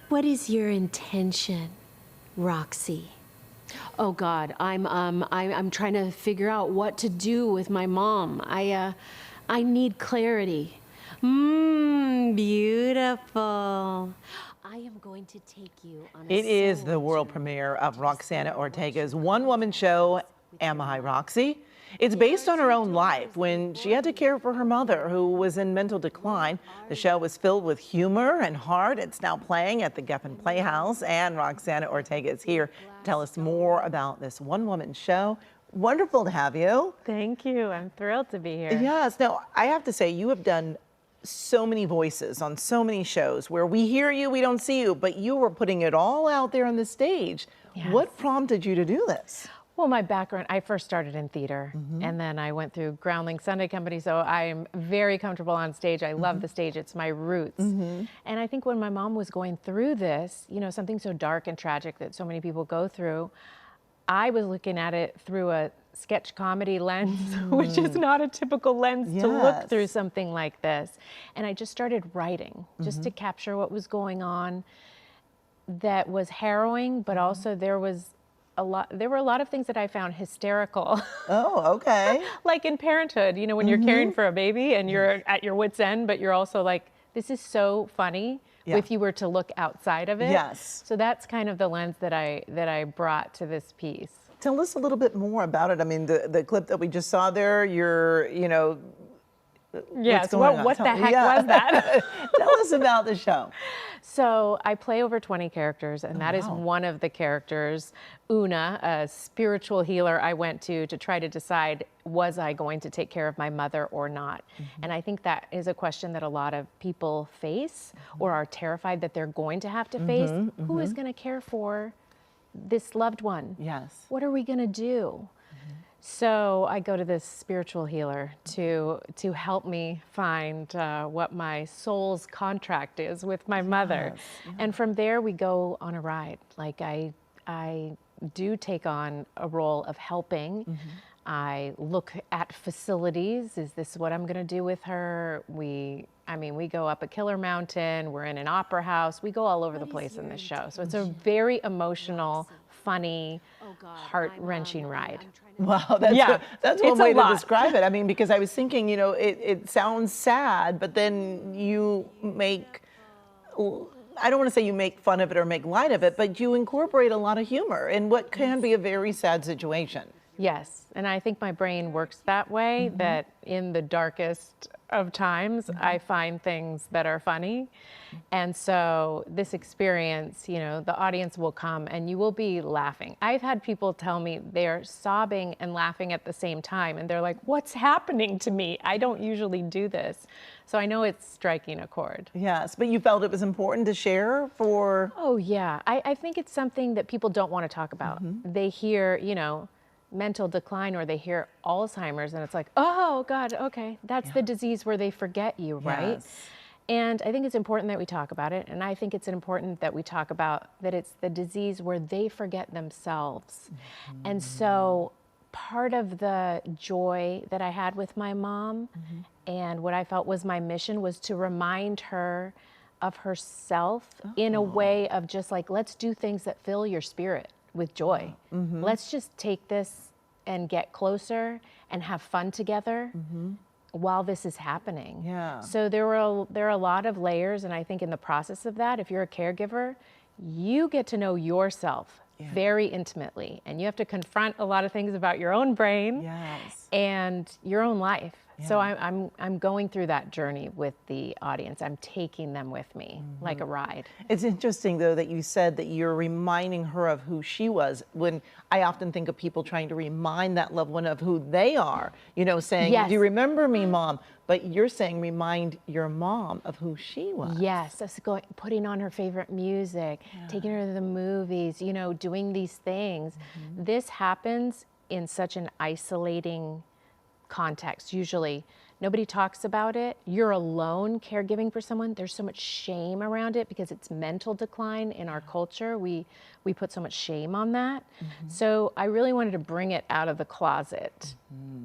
What is your intention, Roxie? Oh God, I'm trying to figure out what to do with my mom. I need clarity. Beautiful. I am going to take you on a It is the solo world journey premiere of to Roxana discover what Ortega's your one-woman life show, is with Am your I mom. Roxie? It's based on her own life when she had to care for her mother, who was in mental decline. The show was filled with humor and heart. It's now playing at the Geffen Playhouse, and Roxana Ortega is here to tell us more about this one-woman show. Wonderful to have you. Thank you. I'm thrilled to be here. Yes. Now, I have to say, you have done so many voices on so many shows where we hear you, we don't see you, but you were putting it all out there on the stage. Yes. What prompted you to do this? Well, my background, I first started in theater, and then I went through Groundling Sunday Company, so I'm very comfortable on stage. I love the stage. It's my roots. And I think when my mom was going through this, you know, something so dark and tragic that so many people go through, I was looking at it through a sketch comedy lens, which is not a typical lens to look through something like this. And I just started writing, just to capture what was going on that was harrowing, but also there were a lot of things that I found hysterical. Oh, okay. Like in parenthood, you know, when you're caring for a baby and you're at your wit's end, but you're also like, this is so funny if you were to look outside of it. Yes. So that's kind of the lens that I brought to this piece. Tell us a little bit more about it. I mean, the clip that we just saw there, you know, yes, what the heck was that? Tell us about the show. So I play over 20 characters, and that is one of the characters, Una, a spiritual healer I went to try to decide, was I going to take care of my mother or not? And I think that is a question that a lot of people face or are terrified that they're going to have to face. Who is going to care for this loved one? Yes. What are we going to do? So I go to this spiritual healer to help me find what my soul's contract is with my mother. And from there we go on a ride. Like I do take on a role of helping. I look at facilities. Is this what I'm gonna do with her? We go up a killer mountain. We're in an opera house. We go all over the place in this show. So it's a very emotional, funny, heart-wrenching ride. Wow, that's one way to describe it. I mean, because I was thinking, you know, it sounds sad, but then you make, I don't want to say you make fun of it or make light of it, but you incorporate a lot of humor in what can be a very sad situation. Yes, and I think my brain works that way, that in the darkest of times, I find things that are funny. And so this experience, you know, the audience will come and you will be laughing. I've had people tell me they're sobbing and laughing at the same time, and they're like, what's happening to me? I don't usually do this. So I know it's striking a chord. Yes, but you felt it was important to share for... Oh yeah, I think it's something that people don't want to talk about. They hear, you know, mental decline, or they hear Alzheimer's and it's like, oh God, okay, that's the disease where they forget you, right? Yes. And I think it's important that we talk about it, and I think it's important that we talk about that it's the disease where they forget themselves. And so part of the joy that I had with my mom and what I felt was my mission was to remind her of herself in a way of just like, let's do things that fill your spirit with joy. Let's just take this and get closer and have fun together while this is happening. Yeah. So there are a lot of layers, and I think in the process of that, if you're a caregiver, you get to know yourself very intimately, and you have to confront a lot of things about your own brain and your own life. So I'm going through that journey with the audience. I'm taking them with me like a ride. It's interesting, though, that you said that you're reminding her of who she was. When I often think of people trying to remind that loved one of who they are, you know, saying, do you remember me, Mom? But you're saying remind your mom of who she was. Yes, that's putting on her favorite music, taking her to the movies, you know, doing these things. This happens in such an isolating context. Usually nobody talks about it. You're alone caregiving for someone. There's so much shame around it because it's mental decline in our culture. We put so much shame on that. So I really wanted to bring it out of the closet,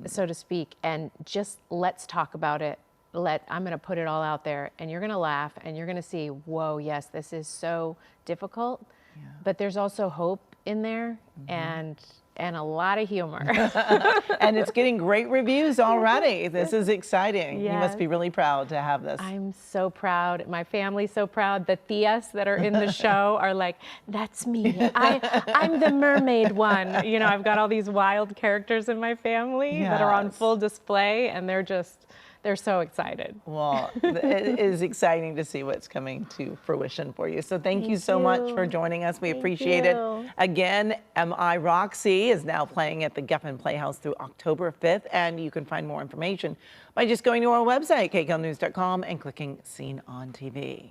so to speak, and just let's talk about it I'm gonna put it all out there, and you're gonna laugh, and you're gonna see, whoa, yes, this is so difficult, but there's also hope in there, and a lot of humor. And it's getting great reviews already. This is exciting. You must Yes. be really proud to have this. I'm so proud. My family's so proud. The tias that are in the show are like, that's me. I'm the mermaid one. You know, I've got all these wild characters in my family that are on Yes. full display, and they're so excited. Well, it is exciting to see what's coming to fruition for you. So thank you so much for joining us. We appreciate it. Again, I Roxie is now playing at the Geffen Playhouse through October 5th, and you can find more information by just going to our website, kcalnews.com, and clicking Seen on TV.